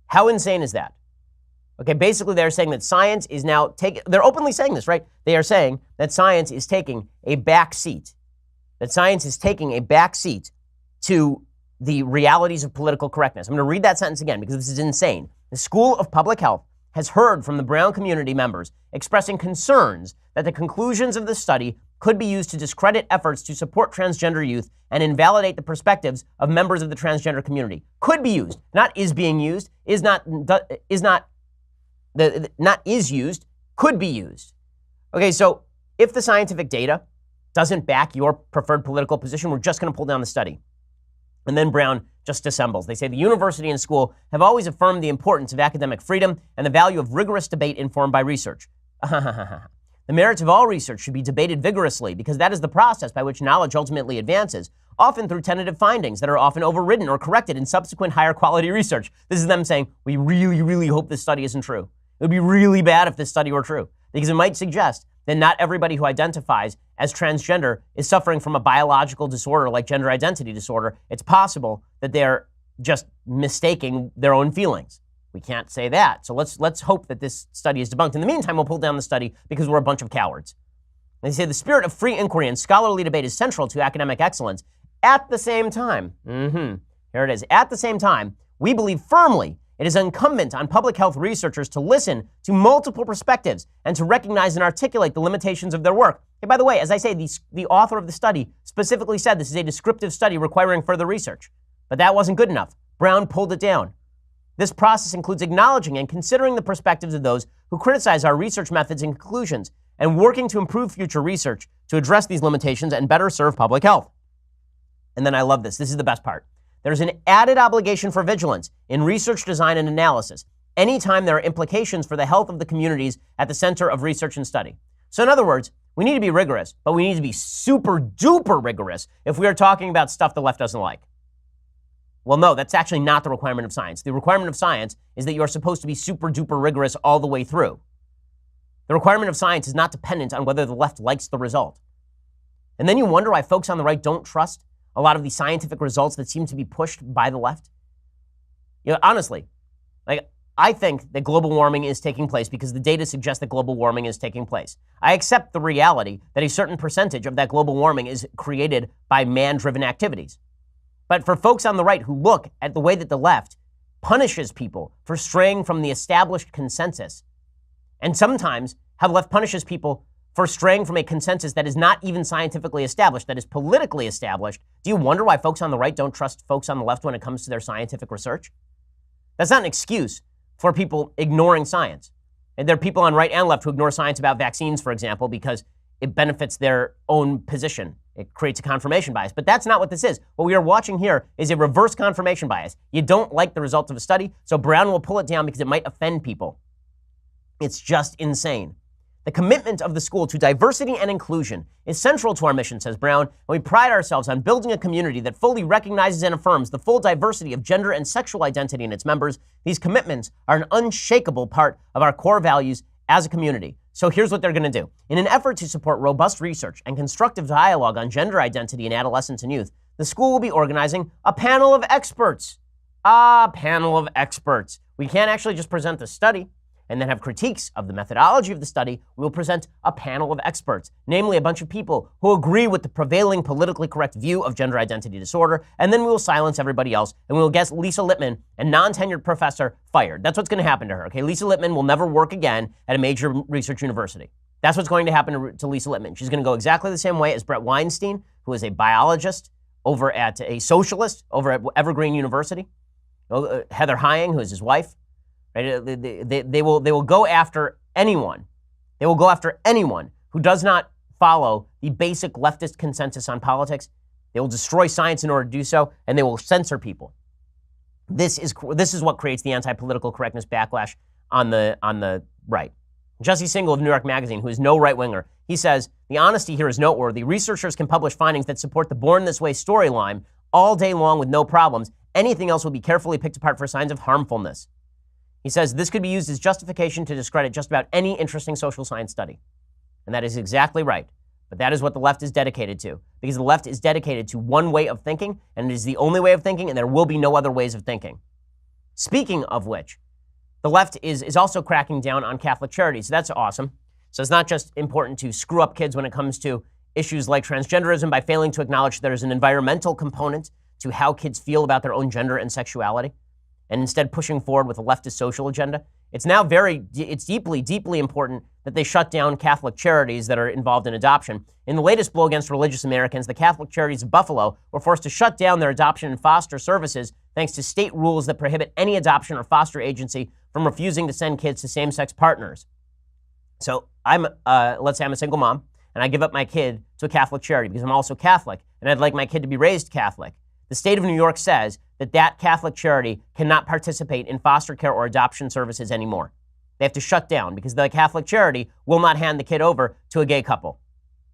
How insane is that? Okay, basically they're saying that science is now they're openly saying this, right? They are saying that science is taking a back seat. That science is taking a back seat to the realities of political correctness. I'm going to read that sentence again because this is insane. The School of Public Health has heard from the Brown community members expressing concerns that the conclusions of the study could be used to discredit efforts to support transgender youth and invalidate the perspectives of members of the transgender community. Could be used, not is being used, not is used, could be used. Okay, so if the scientific data doesn't back your preferred political position, we're just going to pull down the study. And then Brown just dissembles. They say the university and school have always affirmed the importance of academic freedom and the value of rigorous debate informed by research. The merits of all research should be debated vigorously because that is the process by which knowledge ultimately advances, often through tentative findings that are often overridden or corrected in subsequent higher quality research. This is them saying, we really, really hope this study isn't true. It would be really bad if this study were true because it might suggest that not everybody who identifies as transgender is suffering from a biological disorder like gender identity disorder. It's possible that they're just mistaking their own feelings. We can't say that. So let's hope that this study is debunked. In the meantime, we'll pull down the study because we're a bunch of cowards. They say the spirit of free inquiry and scholarly debate is central to academic excellence. At the same time, here it is. At the same time, we believe firmly it is incumbent on public health researchers to listen to multiple perspectives and to recognize and articulate the limitations of their work. Hey, by the way, as I say, the author of the study specifically said this is a descriptive study requiring further research. But that wasn't good enough. Brown pulled it down. This process includes acknowledging and considering the perspectives of those who criticize our research methods and conclusions and working to improve future research to address these limitations and better serve public health. And then I love this. This is the best part. There's an added obligation for vigilance in research design and analysis anytime there are implications for the health of the communities at the center of research and study. So in other words, we need to be rigorous, but we need to be super duper rigorous if we are talking about stuff the left doesn't like. Well, no, that's actually not the requirement of science. The requirement of science is that you are supposed to be super duper rigorous all the way through. The requirement of science is not dependent on whether the left likes the result. And then you wonder why folks on the right don't trust a lot of the scientific results that seem to be pushed by the left. You know, honestly, I think that global warming is taking place because the data suggests that global warming is taking place. I accept the reality that a certain percentage of that global warming is created by man-driven activities. But for folks on the right who look at the way that the left punishes people for straying from the established consensus, and sometimes how the left punishes people for straying from a consensus that is not even scientifically established, that is politically established, do you wonder why folks on the right don't trust folks on the left when it comes to their scientific research? That's not an excuse for people ignoring science. And there are people on right and left who ignore science about vaccines, for example, because it benefits their own position. It creates a confirmation bias. But that's not what this is. What we are watching here is a reverse confirmation bias. You don't like the results of a study, so Brown will pull it down because it might offend people. It's just insane. The commitment of the school to diversity and inclusion is central to our mission, says Brown, and we pride ourselves on building a community that fully recognizes and affirms the full diversity of gender and sexual identity in its members. These commitments are an unshakable part of our core values as a community. So here's what they're going to do. In an effort to support robust research and constructive dialogue on gender identity in adolescents and youth, the school will be organizing a panel of experts. A panel of experts. We can't actually just present the study and then have critiques of the methodology of the study. We will present a panel of experts, namely a bunch of people who agree with the prevailing politically correct view of gender identity disorder, and then we will silence everybody else, and we will get Lisa Lippman, a non-tenured professor, fired. That's what's going to happen to her, okay? Lisa Lippman will never work again at a major research university. That's what's going to happen to Lisa Lippman. She's going to go exactly the same way as Brett Weinstein, who is a biologist over at a socialist over at Evergreen University, Heather Hying, who is his wife. Right? They will go after anyone. They will go after anyone who does not follow the basic leftist consensus on politics. They will destroy science in order to do so, and they will censor people. This is what creates the anti-political correctness backlash on the right. Jesse Singal of New York Magazine, who is no right-winger, he says, the honesty here is noteworthy. Researchers can publish findings that support the Born This Way storyline all day long with no problems. Anything else will be carefully picked apart for signs of harmfulness. He says this could be used as justification to discredit just about any interesting social science study. And that is exactly right. But that is what the left is dedicated to, because the left is dedicated to one way of thinking, and it is the only way of thinking, and there will be no other ways of thinking. Speaking of which, the left is also cracking down on Catholic charities. That's awesome. So it's not just important to screw up kids when it comes to issues like transgenderism by failing to acknowledge there's an environmental component to how kids feel about their own gender and sexuality, and instead pushing forward with a leftist social agenda. It's now it's deeply, deeply important that they shut down Catholic charities that are involved in adoption. In the latest blow against religious Americans, the Catholic Charities of Buffalo were forced to shut down their adoption and foster services thanks to state rules that prohibit any adoption or foster agency from refusing to send kids to same-sex partners. So let's say I'm a single mom, and I give up my kid to a Catholic charity because I'm also Catholic, and I'd like my kid to be raised Catholic. The state of New York says that Catholic charity cannot participate in foster care or adoption services anymore. They have to shut down because the Catholic charity will not hand the kid over to a gay couple.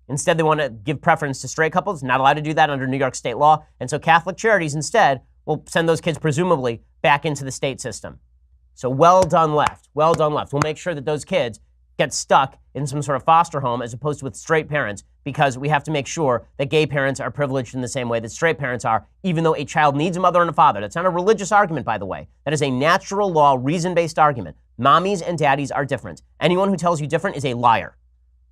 Instead, they want to give preference to straight couples, not allowed to do that under New York state law. And so Catholic charities instead will send those kids presumably back into the state system. So well done, left. Well done, left. We'll make sure that those kids get stuck in some sort of foster home as opposed to with straight parents, because we have to make sure that gay parents are privileged in the same way that straight parents are, even though a child needs a mother and a father. That's not a religious argument, by the way. That is a natural law, reason-based argument. Mommies and daddies are different. Anyone who tells you different is a liar.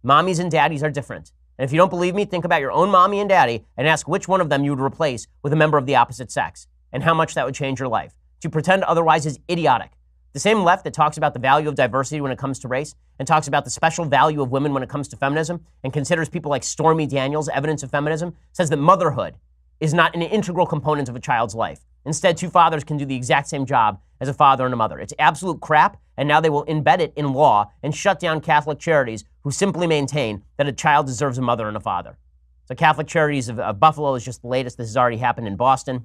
Mommies and daddies are different. And if you don't believe me, think about your own mommy and daddy and ask which one of them you would replace with a member of the opposite sex and how much that would change your life. To pretend otherwise is idiotic. The same left that talks about the value of diversity when it comes to race and talks about the special value of women when it comes to feminism and considers people like Stormy Daniels evidence of feminism says that motherhood is not an integral component of a child's life. Instead, two fathers can do the exact same job as a father and a mother. It's absolute crap, and now they will embed it in law and shut down Catholic charities who simply maintain that a child deserves a mother and a father. So Catholic Charities of Buffalo is just the latest. This has already happened in Boston.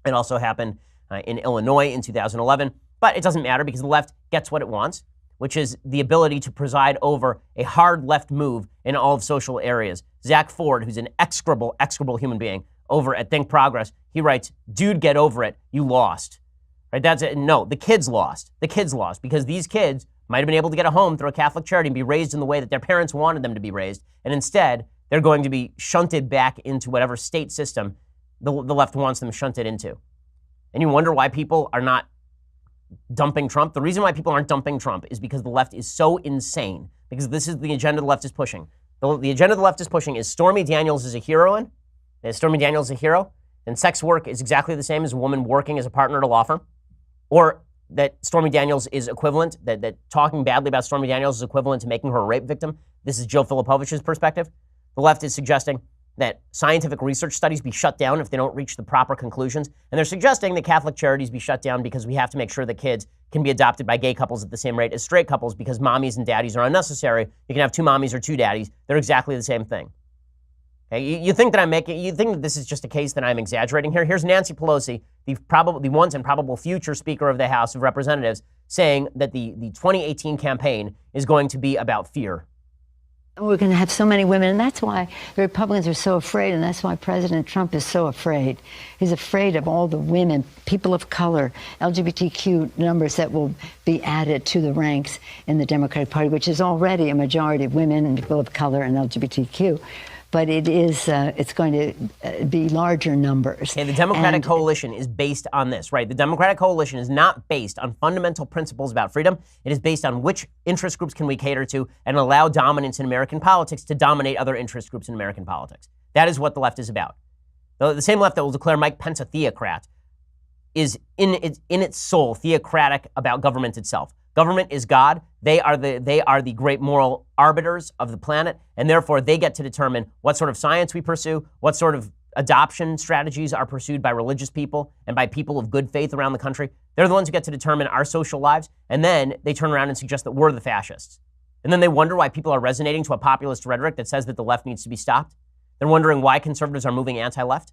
It also happened in Illinois in 2011. But it doesn't matter because the left gets what it wants, which is the ability to preside over a hard left move in all of social areas. Zach Ford, who's an execrable human being over at Think Progress, he writes, dude, get over it. You lost. Right? That's it. No, the kids lost. The kids lost because these kids might have been able to get a home through a Catholic charity and be raised in the way that their parents wanted them to be raised. And instead, they're going to be shunted back into whatever state system the left wants them shunted into. And you wonder why people are not dumping Trump. The reason why people aren't dumping Trump is because the left is so insane, because this is the agenda the left is pushing. The agenda the left is pushing is Stormy Daniels is a heroine. Stormy Daniels is a hero, and sex work is exactly the same as a woman working as a partner at a law firm. Or that Stormy Daniels is equivalent, that talking badly about Stormy Daniels is equivalent to making her a rape victim. This is Joe Filipovich's perspective. The left is suggesting that scientific research studies be shut down if they don't reach the proper conclusions. And they're suggesting that Catholic charities be shut down because we have to make sure that kids can be adopted by gay couples at the same rate as straight couples because mommies and daddies are unnecessary. You can have two mommies or two daddies. They're exactly the same thing. Okay, you think that you think that this is just a case that I'm exaggerating here? Here's Nancy Pelosi, the once and probable future Speaker of the House of Representatives, saying that the 2018 campaign is going to be about fear. We're going to have so many women, and that's why the Republicans are so afraid, and that's why President Trump is so afraid. He's afraid of all the women, people of color, LGBTQ numbers that will be added to the ranks in the Democratic Party, which is already a majority of women and people of color and LGBTQ. But it's going to be larger numbers. And the Democratic coalition is based on this, right? The Democratic coalition is not based on fundamental principles about freedom. It is based on which interest groups can we cater to and allow dominance in American politics to dominate other interest groups in American politics. That is what the left is about. The same left that will declare Mike Pence a theocrat is in its soul theocratic about government itself. Government is God. They are the great moral arbiters of the planet, and therefore they get to determine what sort of science we pursue, what sort of adoption strategies are pursued by religious people and by people of good faith around the country. They're the ones who get to determine our social lives, and then they turn around and suggest that we're the fascists. And then they wonder why people are resonating to a populist rhetoric that says that the left needs to be stopped. They're wondering why conservatives are moving anti-left.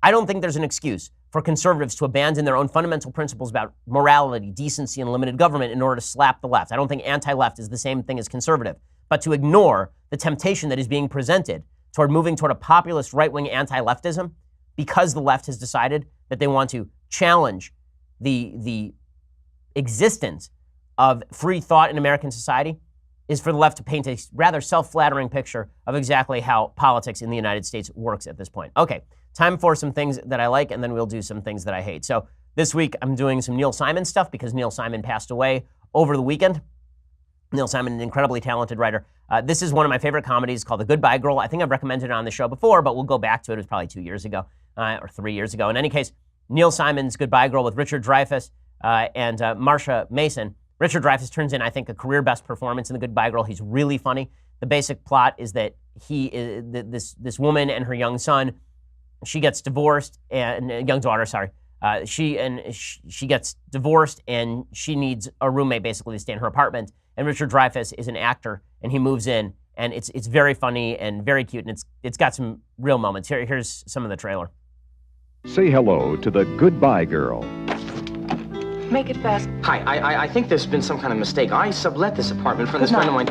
I don't think there's an excuse for conservatives to abandon their own fundamental principles about morality, decency, and limited government in order to slap the left. I don't think anti-left is the same thing as conservative. But to ignore the temptation that is being presented toward moving toward a populist right-wing anti-leftism because the left has decided that they want to challenge the existence of free thought in American society is for the left to paint a rather self-flattering picture of exactly how politics in the United States works at this point. Okay. Time for some things that I like, and then we'll do some things that I hate. So this week, I'm doing some Neil Simon stuff because Neil Simon passed away over the weekend. Neil Simon, an incredibly talented writer. This is one of my favorite comedies called The Goodbye Girl. I think I've recommended it on the show before, but we'll go back to it. It was probably 2 years ago or 3 years ago. In any case, Neil Simon's Goodbye Girl with Richard Dreyfuss and Marcia Mason. Richard Dreyfuss turns in, I think, a career best performance in The Goodbye Girl. He's really funny. The basic plot is that this woman and her young son, she gets divorced, and young daughter, sorry. She gets divorced, and she needs a roommate basically to stay in her apartment. And Richard Dreyfuss is an actor, and he moves in, and it's very funny and very cute, and it's got some real moments. Here's some of the trailer. Say hello to the Goodbye Girl. Make it fast. Hi, I think there's been some kind of mistake. I sublet this apartment from this friend of mine.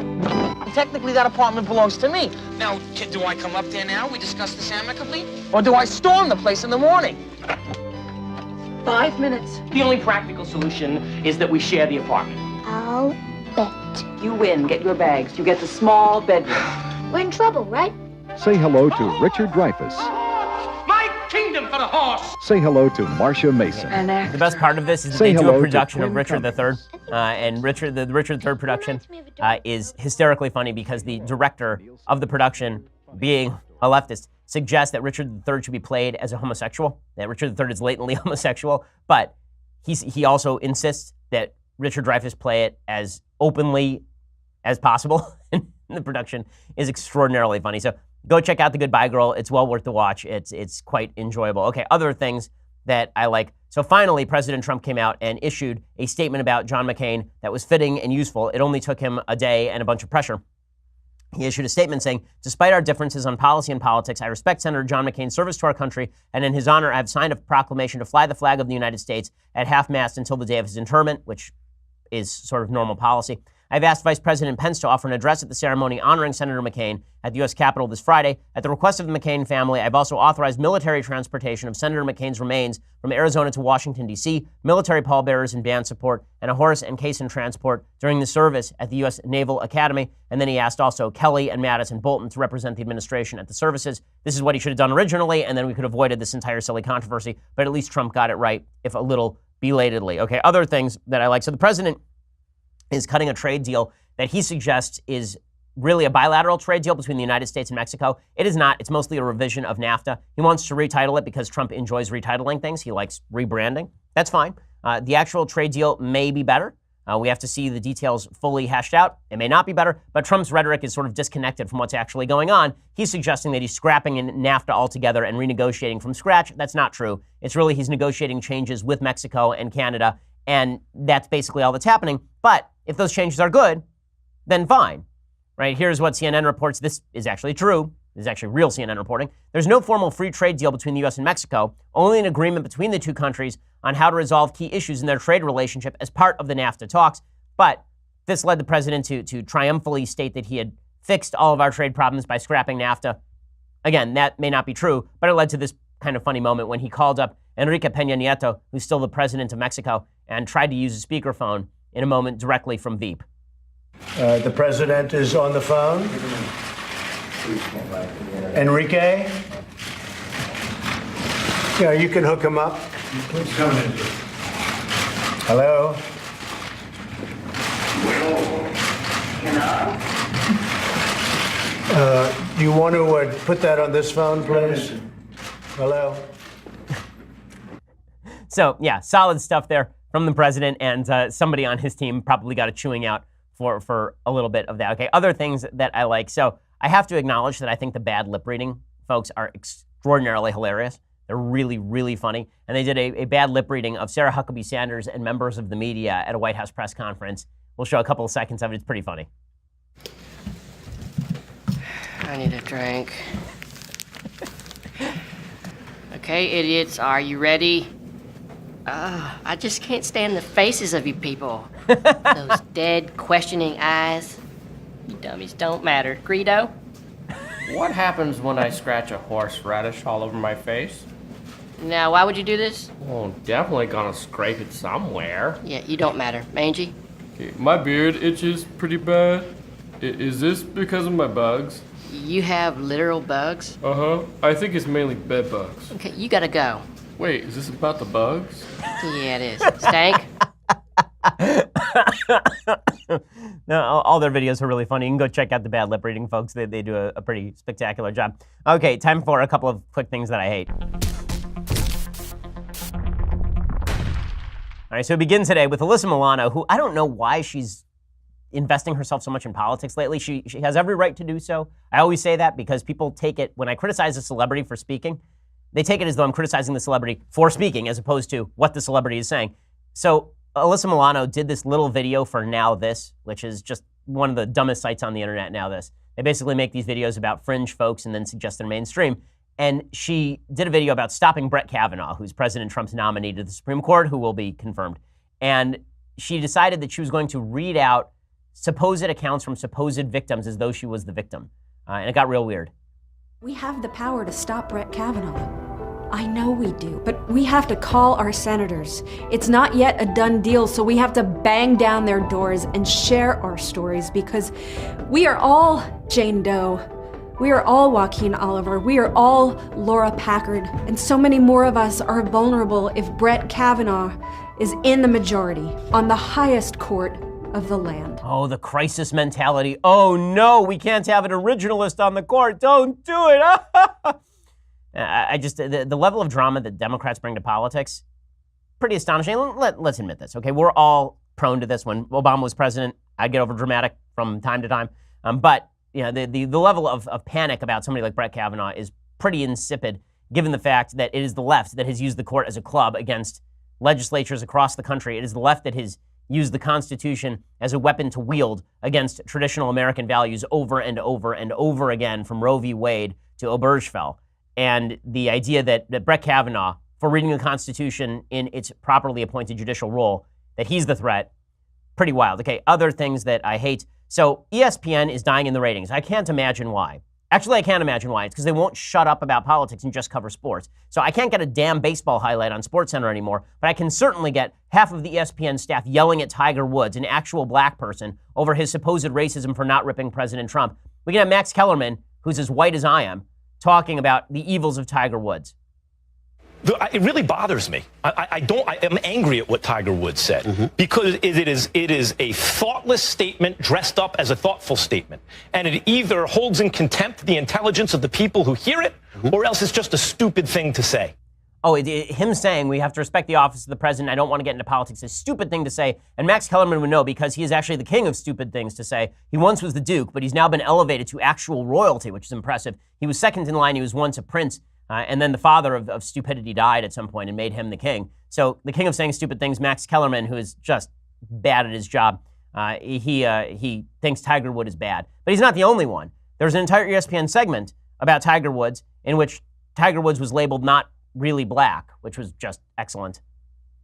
Technically, that apartment belongs to me. Now, do I come up there now? We discuss this amicably? Or do I storm the place in the morning? 5 minutes. The only practical solution is that we share the apartment. I'll bet. You win. Get your bags. You get the small bedroom. We're in trouble, right? Say hello to Richard Dreyfuss. My kingdom for the horse! Say hello to Marcia Mason. The best part of this is that they do a production of Richard III, and the Richard III production is hysterically funny because the director of the production, being a leftist, suggests that Richard III should be played as a homosexual, that Richard III is latently homosexual, but he also insists that Richard Dreyfuss play it as openly as possible. The production is extraordinarily funny. So go check out The Goodbye Girl. It's well worth the watch. It's quite enjoyable. Okay, other things that I like. So finally, President Trump came out and issued a statement about John McCain that was fitting and useful. It only took him a day and a bunch of pressure. He issued a statement saying, despite our differences on policy and politics, I respect Senator John McCain's service to our country, and in his honor, I have signed a proclamation to fly the flag of the United States at half-mast until the day of his interment, which is sort of normal policy. I've asked Vice President Pence to offer an address at the ceremony honoring Senator McCain at the U.S. Capitol this Friday. At the request of the McCain family, I've also authorized military transportation of Senator McCain's remains from Arizona to Washington, D.C., military pallbearers and band support, and a horse and caisson transport during the service at the U.S. Naval Academy. And then he asked also Kelly and Madison Bolton to represent the administration at the services. This is what he should have done originally, and then we could have avoided this entire silly controversy. But at least Trump got it right, if a little belatedly. Okay, other things that I like. So the president is cutting a trade deal that he suggests is really a bilateral trade deal between the United States and Mexico. It is not. It's mostly a revision of NAFTA. He wants to retitle it because Trump enjoys retitling things. He likes rebranding. That's fine. The actual trade deal may be better. We have to see the details fully hashed out. It may not be better, but Trump's rhetoric is sort of disconnected from what's actually going on. He's suggesting that he's scrapping NAFTA altogether and renegotiating from scratch. That's not true. It's really he's negotiating changes with Mexico and Canada, and that's basically all that's happening. But if those changes are good, then fine, right? Here's what CNN reports. This is actually true. This is actually real CNN reporting. There's no formal free trade deal between the U.S. and Mexico, only an agreement between the two countries on how to resolve key issues in their trade relationship as part of the NAFTA talks. But this led the president to triumphantly state that he had fixed all of our trade problems by scrapping NAFTA. Again, that may not be true, but it led to this kind of funny moment when he called up Enrique Peña Nieto, who's still the president of Mexico, and tried to use a speakerphone in a moment directly from Veep. The president is on the phone. Enrique? Yeah, you can hook him up. Hello? You want to put that on this phone, please? Hello? So, yeah, solid stuff there from the president, and somebody on his team probably got a chewing out for a little bit of that. Okay, other things that I like. So I have to acknowledge that I think the bad lip reading folks are extraordinarily hilarious. They're really, really funny. And they did a bad lip reading of Sarah Huckabee Sanders and members of the media at a White House press conference. We'll show a couple of seconds of it. It's pretty funny. I need a drink. Okay, idiots, are you ready? I just can't stand the faces of you people. Those dead, questioning eyes. You dummies don't matter. Greedo? What happens when I scratch a horseradish all over my face? Now, why would you do this? Well, definitely gonna scrape it somewhere. Yeah, you don't matter. Mangy? Okay, my beard itches pretty bad. Is this because of my bugs? You have literal bugs? Uh-huh. I think it's mainly bed bugs. Okay, you gotta go. Wait, is this about the bugs? Yeah, it is. Stank? No, all their videos are really funny. You can go check out the bad lip reading, folks. They do a pretty spectacular job. Okay, time for a couple of quick things that I hate. All right, so we begin today with Alyssa Milano, who I don't know why she's investing herself so much in politics lately. She has every right to do so. I always say that because people take it, when I criticize a celebrity for speaking, they take it as though I'm criticizing the celebrity for speaking as opposed to what the celebrity is saying. So Alyssa Milano did this little video for Now This, which is just one of the dumbest sites on the internet, Now This. They basically make these videos about fringe folks and then suggest they're mainstream. And she did a video about stopping Brett Kavanaugh, who's President Trump's nominee to the Supreme Court, who will be confirmed. And she decided that she was going to read out supposed accounts from supposed victims as though she was the victim. And it got real weird. We have the power to stop Brett Kavanaugh. I know we do, but we have to call our senators. It's not yet a done deal, so we have to bang down their doors and share our stories because we are all Jane Doe. We are all Joaquin Oliver. We are all Laura Packard. And so many more of us are vulnerable if Brett Kavanaugh is in the majority on the highest court of the land. Oh, the crisis mentality. Oh no, we can't have an originalist on the court. Don't do it. The level of drama that Democrats bring to politics, pretty astonishing. Let's admit this, okay? We're all prone to this. When Obama was president, I'd get over dramatic from time to time. But you know, the level of panic about somebody like Brett Kavanaugh is pretty insipid, given the fact that it is the left that has used the court as a club against legislatures across the country. It is the left that has used the Constitution as a weapon to wield against traditional American values over and over and over again, from Roe v. Wade to Obergefell. And the idea that Brett Kavanaugh, for reading the Constitution in its properly appointed judicial role, that he's the threat, pretty wild. Okay, other things that I hate. So ESPN is dying in the ratings. I can't imagine why. Actually, I can't imagine why. It's because they won't shut up about politics and just cover sports. So I can't get a damn baseball highlight on SportsCenter anymore, but I can certainly get half of the ESPN staff yelling at Tiger Woods, an actual black person, over his supposed racism for not ripping President Trump. We can have Max Kellerman, who's as white as I am, talking about the evils of Tiger Woods. It really bothers me. I am angry at what Tiger Woods said because it is a thoughtless statement dressed up as a thoughtful statement. And it either holds in contempt the intelligence of the people who hear it, or else it's just a stupid thing to say. Oh, him saying we have to respect the office of the president, I don't want to get into politics, is a stupid thing to say. And Max Kellerman would know because he is actually the king of stupid things to say. He once was the Duke, but he's now been elevated to actual royalty, which is impressive. He was second in line. He was once a prince. And then the father of stupidity died at some point and made him the king. So the king of saying stupid things, Max Kellerman, who is just bad at his job, he thinks Tiger Woods is bad. But he's not the only one. There's an entire ESPN segment about Tiger Woods, in which Tiger Woods was labeled not really black, which was just excellent.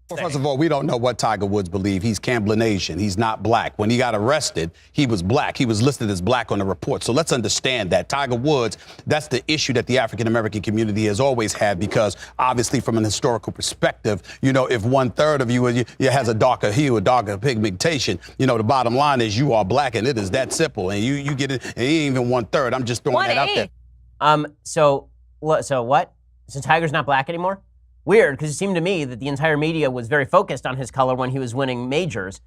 Well, first of all, we don't know what Tiger Woods believed. He's Camblinasian. He's not black. When he got arrested, he was black. He was listed as black on the report. So let's understand that. Tiger Woods, that's the issue that the African-American community has always had, because obviously from an historical perspective, you know, if 1/3 of you has a darker hue, a darker pigmentation, you know, the bottom line is you are black, and it is that simple. And you get it, and he ain't even 1/3. I'm just throwing that out there. So what? So Tiger's not black anymore? Weird, because it seemed to me that the entire media was very focused on his color when he was winning majors,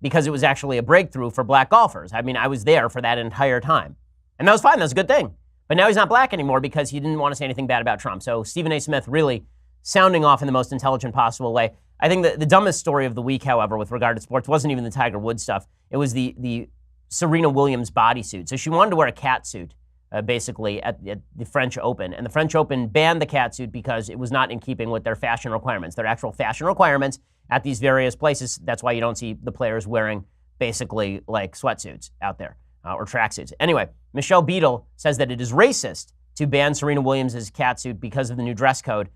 because it was actually a breakthrough for black golfers. I mean, I was there for that entire time. And that was fine. That was a good thing. But now he's not black anymore because he didn't want to say anything bad about Trump. So Stephen A. Smith really sounding off in the most intelligent possible way. I think the dumbest story of the week, however, with regard to sports, wasn't even the Tiger Woods stuff. It was the Serena Williams bodysuit. So she wanted to wear a cat suit. Basically at the French Open. And the French Open banned the catsuit because it was not in keeping with their fashion requirements. Their actual fashion requirements at these various places. That's why you don't see the players wearing basically like sweatsuits out there or tracksuits. Anyway, Michelle Beadle says that it is racist to ban Serena Williams' catsuit because of the new dress code.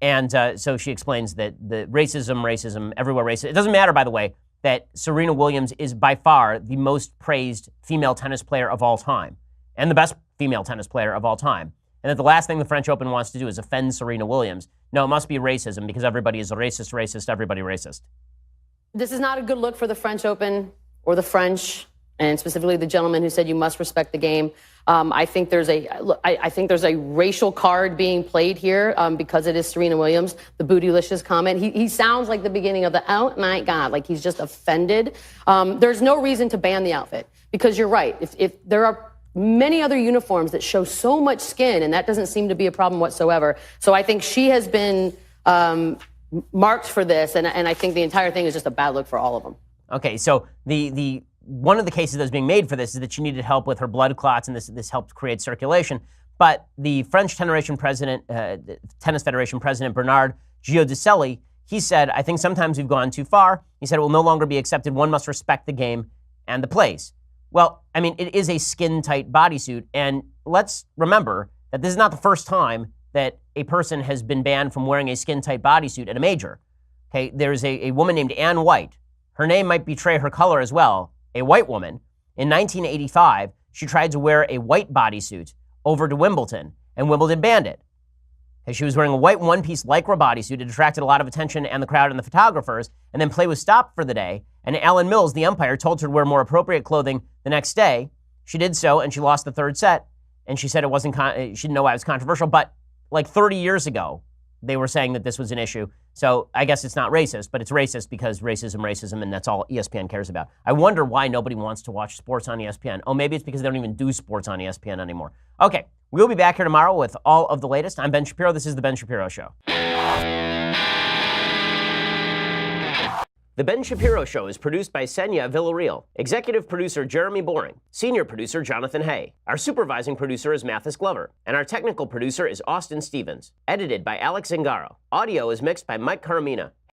And so she explains that the racism, everywhere racist. It doesn't matter, by the way, that Serena Williams is by far the most praised female tennis player of all time and the best female tennis player of all time. And that the last thing the French Open wants to do is offend Serena Williams. No, it must be racism because everybody is a racist, everybody racist. This is not a good look for the French Open or the French, and specifically the gentleman who said you must respect the game. I think there's a racial card being played here because it is Serena Williams, the bootylicious comment. He sounds like the beginning of the, oh my God, like he's just offended. There's no reason to ban the outfit because you're right. If there are many other uniforms that show so much skin, and that doesn't seem to be a problem whatsoever. So I think she has been marked for this, and I think the entire thing is just a bad look for all of them. Okay, so the one of the cases that's being made for this is that she needed help with her blood clots, and this helped create circulation. But the French Tennis Federation President Bernard Giudicelli, he said, I think sometimes we've gone too far. He said it will no longer be accepted. One must respect the game and the place. Well, I mean, it is a skin-tight bodysuit, and let's remember that this is not the first time that a person has been banned from wearing a skin-tight bodysuit at a major. Okay, there's a woman named Ann White. Her name might betray her color as well, a white woman. In 1985, she tried to wear a white bodysuit over to Wimbledon, and Wimbledon banned it. She was wearing a white one-piece Lycra bodysuit. It attracted a lot of attention and the crowd and the photographers, and then play was stopped for the day, and Alan Mills, the umpire, told her to wear more appropriate clothing the next day. She did so, and she lost the third set, and she said it wasn't, she didn't know why it was controversial, but like 30 years ago, they were saying that this was an issue. So I guess it's not racist, but it's racist because racism, and that's all ESPN cares about. I wonder why nobody wants to watch sports on ESPN. Oh, maybe it's because they don't even do sports on ESPN anymore. Okay, we'll be back here tomorrow with all of the latest. I'm Ben Shapiro. This is The Ben Shapiro Show. The Ben Shapiro Show is produced by Senya Villarreal, executive producer Jeremy Boring, senior producer Jonathan Hay. Our supervising producer is Mathis Glover, and our technical producer is Austin Stevens. Edited by Alex Zingaro. Audio is mixed by Mike Caramina.